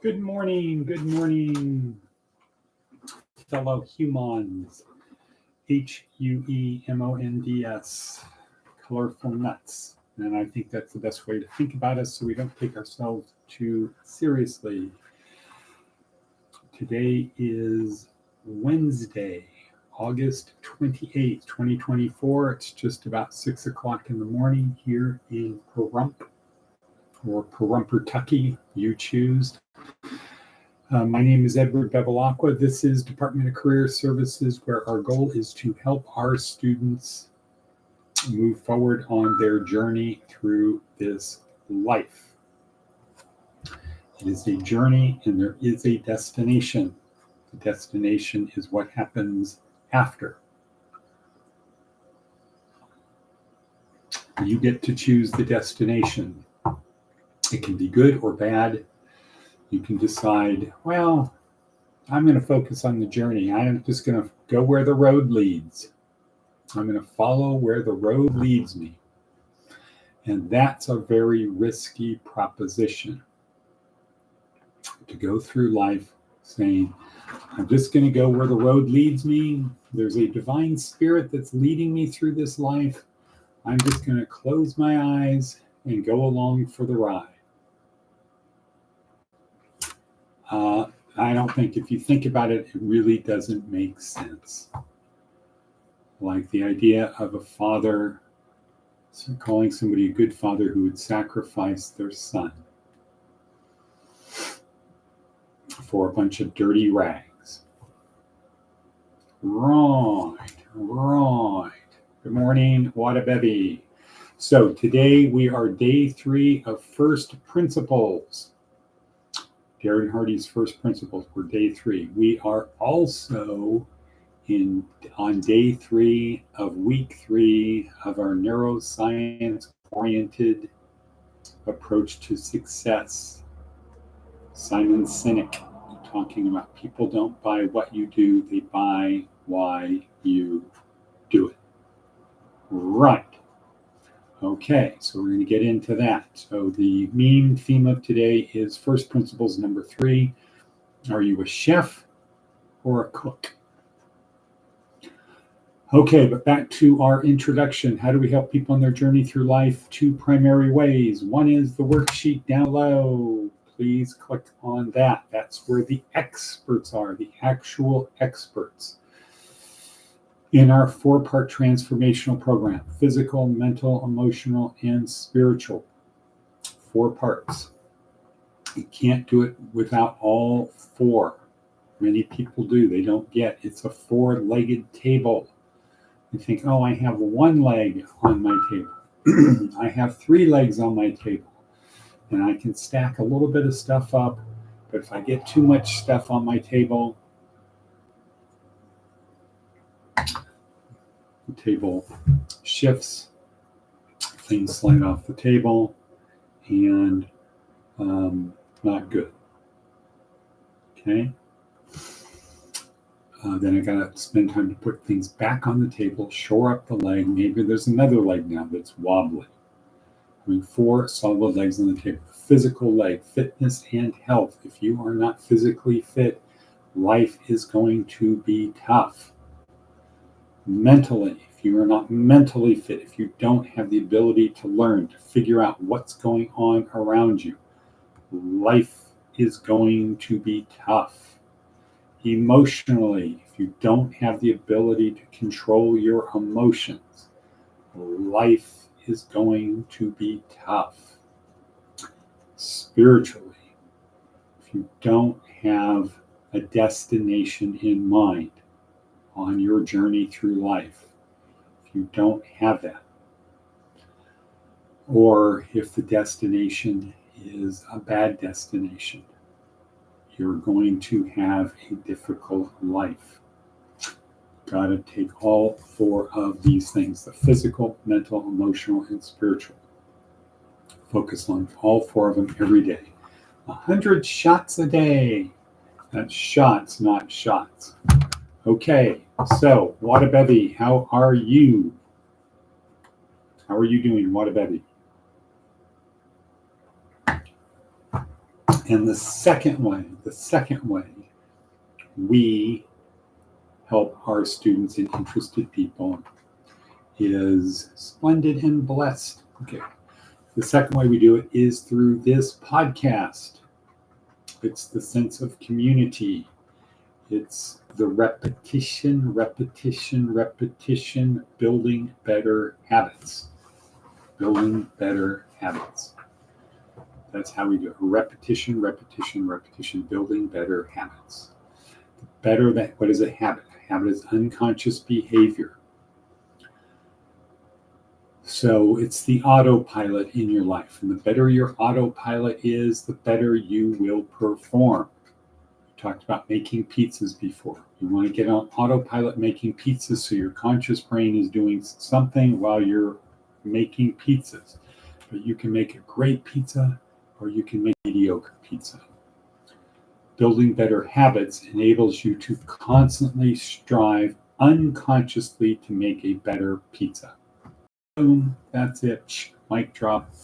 Good morning, fellow humans. HUEMONDS, colorful nuts. And I think that's the best way to think about us so we don't take ourselves too seriously. Today is Wednesday, August 28th, 2024. It's just about 6 o'clock in the morning here in Pahrump, or Pahrumpertucky, you choose. My name is Edward Bevilacqua. This is Department of Career Services, where our goal is to help our students move forward on their journey through this life. It is a journey and there is a destination. The destination is what happens after. You get to choose the destination. It can be good or bad. You can decide, well, I'm going to focus on the journey. I'm just going to go where the road leads. I'm going to follow where the road leads me. And that's a very risky proposition. To go through life saying, I'm just going to go where the road leads me. There's a divine spirit that's leading me through this life. I'm just going to close my eyes and go along for the ride. I don't think, if you think about it, it really doesn't make sense. Like the idea of a father calling somebody a good father who would sacrifice their son for a bunch of dirty rags. Right. Good morning, Wadabebi. So today we are day 3 of First Principles. Darren Hardy's First Principles for day 3. We are also on day 3 of week 3 of our neuroscience-oriented approach to success. Simon Sinek talking about people don't buy what you do, they buy why you do it. Right. Okay, so we're going to get into that. So the main theme of today is First Principles number 3. Are you a chef or a cook? Okay, but back to our introduction. How do we help people on their journey through life? 2 primary ways. One is the worksheet down low. Please click on that. That's where the experts are, the actual experts in our 4-part transformational program: physical, mental, emotional, and spiritual. 4 parts. You can't do it without all 4. Many people do. They don't get it's a 4-legged table. You think, oh, I have 1 leg on my table. I have 3 legs on my table. And I can stack a little bit of stuff up. But if I get too much stuff on my table, the table shifts, things slide off the table, and not good. Okay. Then I gotta spend time to put things back on the table, shore up the leg. Maybe there's another leg now that's wobbly. Having 4 solid legs on the table. Physical leg, fitness and health. If you are not physically fit, life is going to be tough. Mentally, if you are not mentally fit, if you don't have the ability to learn, to figure out what's going on around you, life is going to be tough. Emotionally, if you don't have the ability to control your emotions, life is going to be tough. Spiritually, if you don't have a destination in mind on your journey through life, if you don't have that, or if the destination is a bad destination, you're going to have a difficult life. Got to take all 4 of these things: the physical, mental, emotional, and spiritual. Focus on all 4 of them every day. 100 shots a day. That's shots, not shots. Okay, so Wadabebi, how are you? How are you doing, Wadabebi? And the second way we help our students and interested people is splendid and blessed. Okay. The second way we do it is through this podcast. It's the sense of community. It's the repetition, building better habits. Building better habits. That's how we do it. Repetition, building better habits. What is a habit? A habit is unconscious behavior. So it's the autopilot in your life. And the better your autopilot is, the better you will perform. We talked about making pizzas before. You want to get on autopilot making pizzas so your conscious brain is doing something while you're making pizzas. But you can make a great pizza or you can make mediocre pizza. Building better habits enables you to constantly strive unconsciously to make a better pizza. Boom, that's it. Mic drop.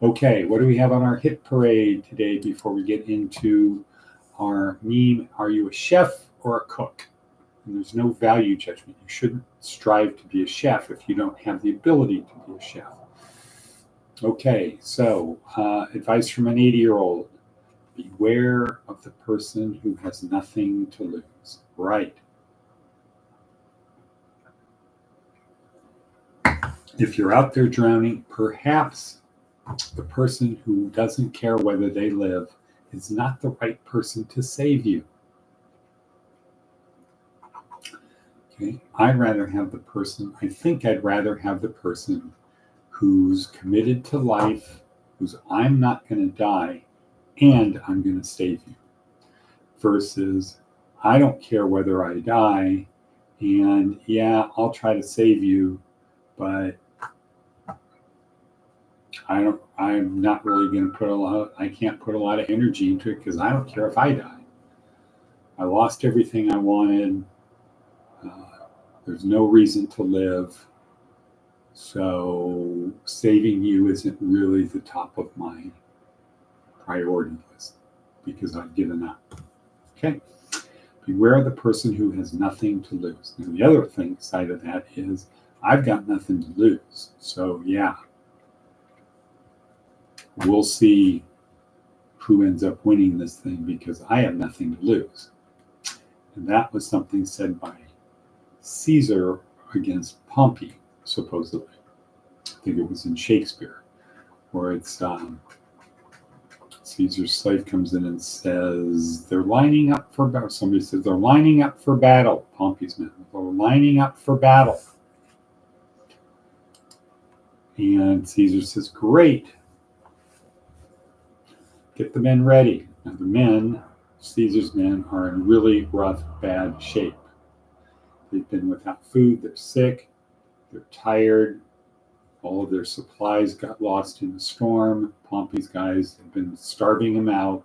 Okay, what do we have on our hit parade today before we get into our meme? Are you a chef or a cook? And there's no value judgment. You shouldn't strive to be a chef if you don't have the ability to be a chef. Okay, so advice from an 80-year-old. Beware of the person who has nothing to lose. Right. If you're out there drowning, perhaps the person who doesn't care whether they live is not the right person to save you. Okay, I think I'd rather have the person who's committed to life, who's I'm not going to die, and I'm going to save you. Versus, I don't care whether I die, and yeah, I'll try to save you, but I'm not really going to I can't put a lot of energy into it because I don't care if I die. I lost everything I wanted. There's no reason to live. So saving you isn't really the top of my priority list because I've given up. Okay. Beware of the person who has nothing to lose. Now, the other side of that is I've got nothing to lose. So yeah, we'll see who ends up winning this thing because I have nothing to lose. And that was something said by Caesar against Pompey, supposedly. I think it was in Shakespeare, where it's Caesar's slave comes in and says, they're lining up for battle. Somebody says, they're lining up for battle. Pompey's men, they're lining up for battle. And Caesar says, great. Get the men ready. Now the men, Caesar's men, are in really rough, bad shape. They've been without food, they're sick, they're tired, all of their supplies got lost in the storm. Pompey's guys have been starving them out.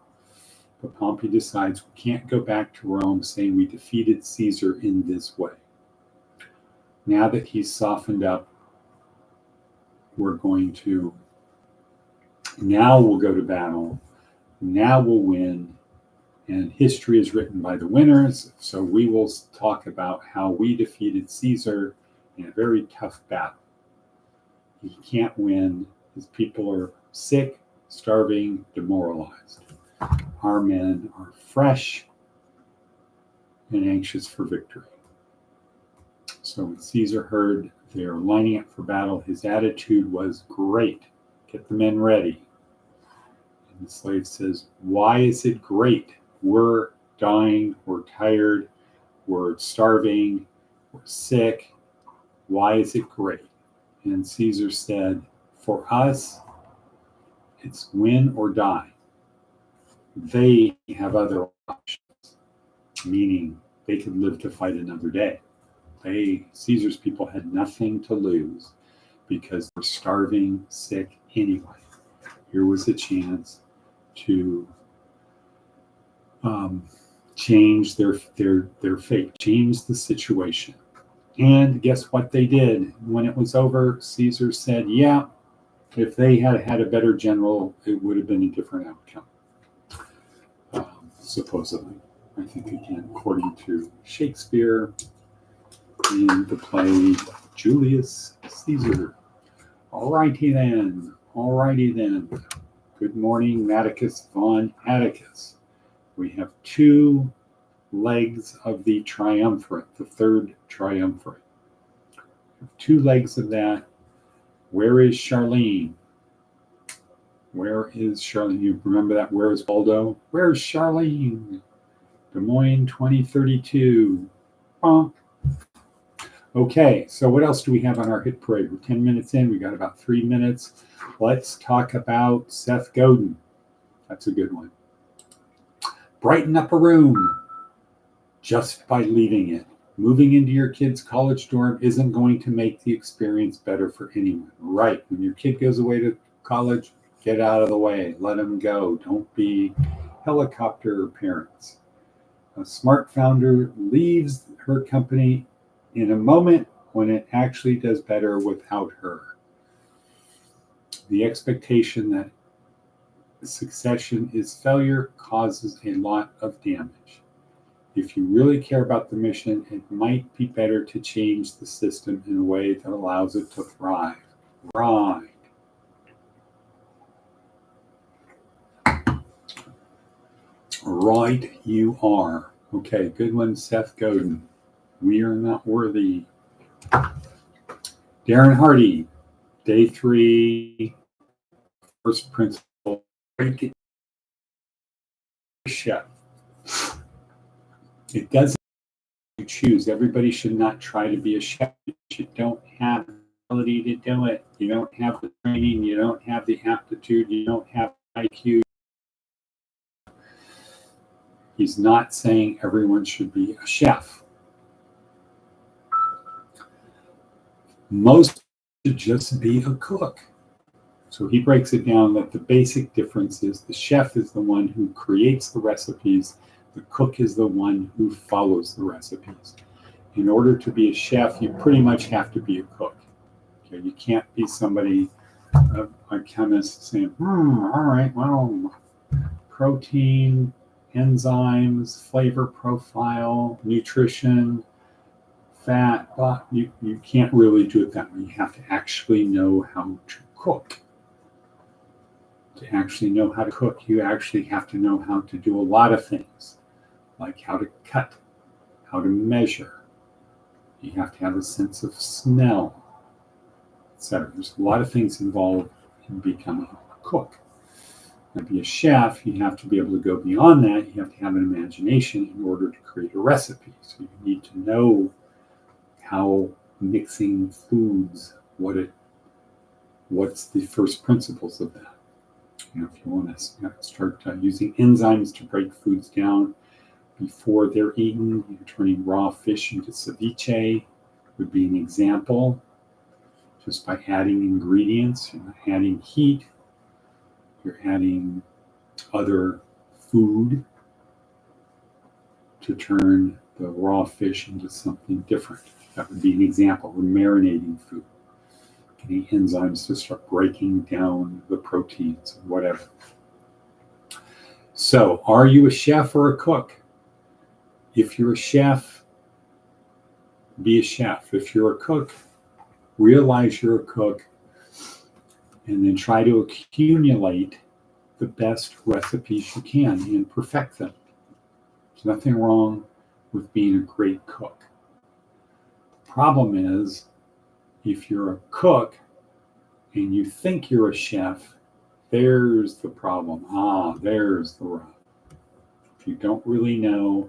But Pompey decides we can't go back to Rome saying we defeated Caesar in this way. Now that he's softened up, we'll go to battle. Now we'll win. And history is written by the winners. So we will talk about how we defeated Caesar in a very tough battle. He can't win. His people are sick, starving, demoralized. Our men are fresh and anxious for victory. So when Caesar heard they're lining up for battle, his attitude was great. Get the men ready. And the slave says, why is it great? We're dying, we're tired, we're starving, we're sick. Why is it great? And Caesar said, for us, it's win or die. They have other options, meaning they could live to fight another day. Caesar's people had nothing to lose because they're starving, sick anyway. Here was a chance to change their fate, change the situation. And guess what they did? When it was over, Caesar said, yeah, if they had had a better general, it would have been a different outcome. supposedly. I think, again, according to Shakespeare in the play Julius Caesar. Alrighty then. Good morning, Atticus von Atticus. We have two legs of the triumvirate, the third triumvirate. Two legs of that. Where is Charlene? You remember that? Where is Waldo? Where's Charlene? Des Moines 2032. Okay, so what else do we have on our hit parade? We're 10 minutes in. We got about 3 minutes. Let's talk about Seth Godin. That's a good one. Brighten up a room just by leaving it. Moving into your kid's college dorm isn't going to make the experience better for anyone. Right. When your kid goes away to college, get out of the way. Let them go. Don't be helicopter parents. A smart founder leaves her company in a moment when it actually does better without her. The expectation that succession is failure causes a lot of damage. If you really care about the mission, it might be better to change the system in a way that allows it to thrive. Right. Right, you are. Okay, good one, Seth Godin. We are not worthy. Darren Hardy, day 3, first principle. Chef. It doesn't choose. Everybody should not try to be a chef. You don't have the ability to do it. You don't have the training. You don't have the aptitude. You don't have IQ. He's not saying everyone should be a chef. Most should just be a cook. So he breaks it down that the basic difference is the chef is the one who creates the recipes. The cook is the one who follows the recipes. In order to be a chef, you pretty much have to be a cook. Okay, you can't be somebody, a chemist, saying, all right, well, protein, enzymes, flavor profile, nutrition, fat, but you can't really do it that way. You have to actually know how to cook. To actually know how to cook, you actually have to know how to do a lot of things, like how to cut, how to measure. You have to have a sense of smell, etc. There's a lot of things involved in becoming a cook. To be a chef, you have to be able to go beyond that. You have to have an imagination in order to create a recipe. So you need to know how mixing foods, what's the first principles of that. If you want to start using enzymes to break foods down before they're eaten, you're turning raw fish into ceviche would be an example. Just by adding ingredients, you're not adding heat, you're adding other food to turn the raw fish into something different. That would be an example. We're marinating food. Getting enzymes to start breaking down the proteins, whatever. So, are you a chef or a cook? If you're a chef, be a chef. If you're a cook, realize you're a cook and then try to accumulate the best recipes you can and perfect them. There's nothing wrong with being a great cook. The problem is, if you're a cook and you think you're a chef, there's the problem. There's the rub. If you don't really know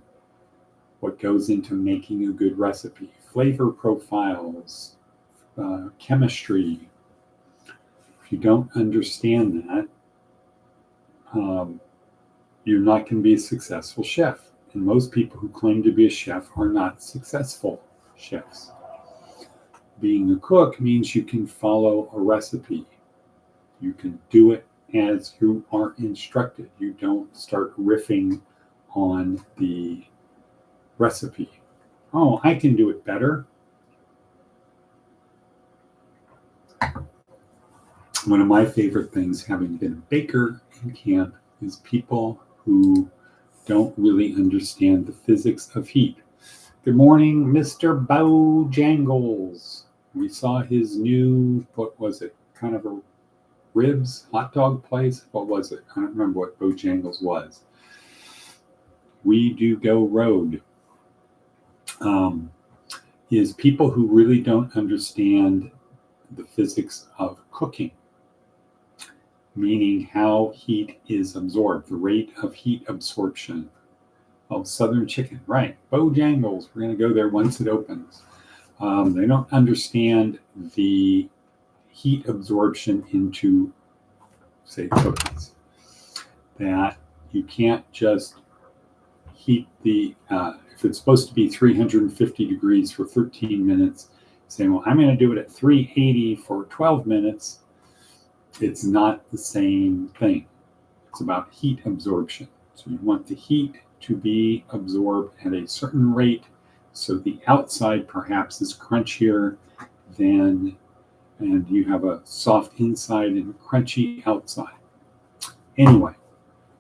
what goes into making a good recipe, flavor profiles, chemistry, if you don't understand that, you're not going to be a successful chef. And most people who claim to be a chef are not successful chefs. Being a cook means you can follow a recipe. You can do it as you are instructed. You don't start riffing on the recipe. Oh, I can do it better. One of my favorite things, having been a baker in camp, is people who don't really understand the physics of heat. Good morning, Mr. Bojangles. We saw his new, what was it, kind of a ribs, hot dog place? What was it? I don't remember what Bojangles was. We do go road. Is people who really don't understand the physics of cooking, meaning how heat is absorbed, the rate of heat absorption. Oh, Southern Chicken, right. Bojangles, we're going to go there once it opens. They don't understand the heat absorption into, say, cookies. That you can't just heat the, if it's supposed to be 350 degrees for 13 minutes, saying, well, I'm going to do it at 380 for 12 minutes. It's not the same thing. It's about heat absorption. So you want the heat to be absorbed at a certain rate so the outside perhaps is crunchier than, and you have a soft inside and crunchy outside. Anyway,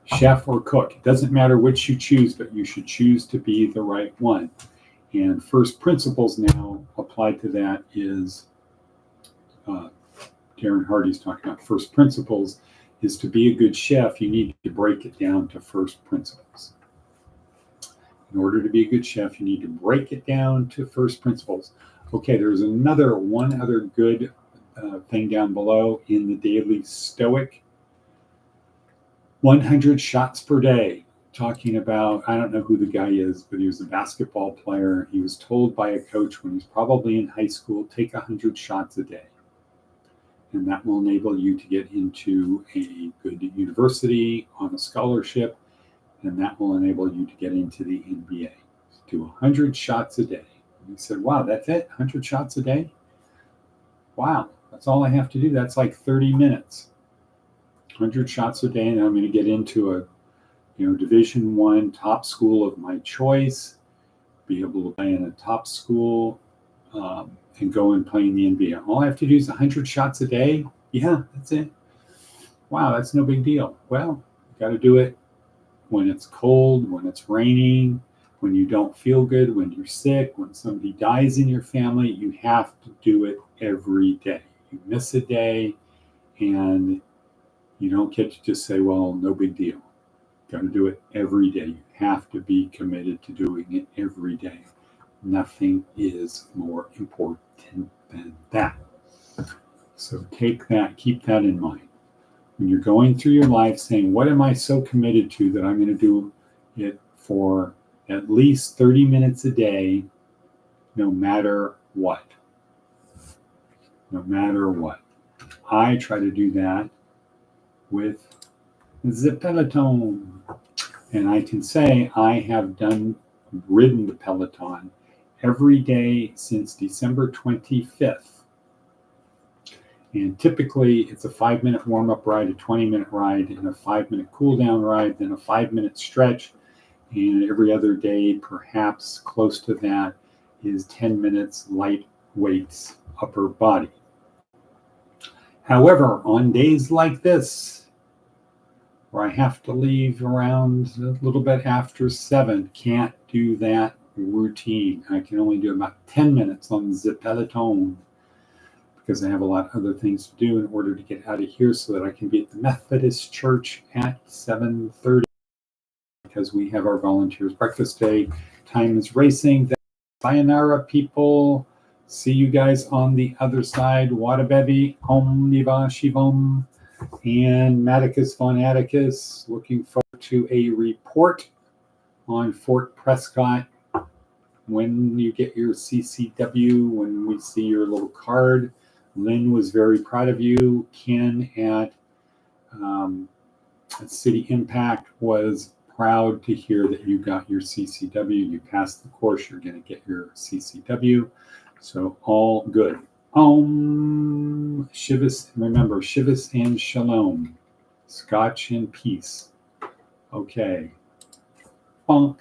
chef or cook, it doesn't matter which you choose, but you should choose to be the right one. And first principles now applied to that is, Darren Hardy's talking about first principles, is to be a good chef, you need to break it down to first principles. In order to be a good chef, you need to break it down to first principles. Okay, there's one other good thing down below in the Daily Stoic. 100 shots per day. Talking about, I don't know who the guy is, but he was a basketball player. He was told by a coach when he was probably in high school, take 100 shots a day. And that will enable you to get into a good university on a scholarship. And that will enable you to get into the NBA. Do 100 shots a day. And he said, wow, that's it? 100 shots a day? Wow, that's all I have to do. That's like 30 minutes. 100 shots a day, and I'm going to get into a Division I top school of my choice, be able to play in a top school, and go and play in the NBA. All I have to do is 100 shots a day? Yeah, that's it. Wow, that's no big deal. Well, you got to do it when it's cold, when it's raining, when you don't feel good, when you're sick, when somebody dies in your family. You have to do it every day. You miss a day, and you don't get to just say, well, no big deal. Got to do it every day. You have to be committed to doing it every day. Nothing is more important than that. So take that, keep that in mind. When you're going through your life saying, what am I so committed to that I'm going to do it for at least 30 minutes a day, no matter what. No matter what. I try to do that with the Peloton. And I can say I have ridden the Peloton every day since December 25th. And typically it's a 5-minute warm-up ride, a 20-minute ride, and a 5-minute cool-down ride, then a 5-minute stretch. And every other day, perhaps close to that, is 10 minutes light weights upper body. However, on days like this, where I have to leave around a little bit after 7, can't do that routine. I can only do about 10 minutes on the Peloton because I have a lot of other things to do in order to get out of here so that I can be at the Methodist Church at 7:30 because we have our volunteers breakfast day. Time is racing. Sayonara, people. See you guys on the other side. Wadabevi, Omniva Shivam, and Maticus von Atticus. Looking forward to a report on Fort Prescott when you get your CCW, when we see your little card. Lynn was very proud of you. Ken at City Impact was proud to hear that you got your CCW. You passed the course. You're going to get your CCW. So all good. Shivas, remember, Shivas and Shalom. Scotch and peace. Okay. Bonk.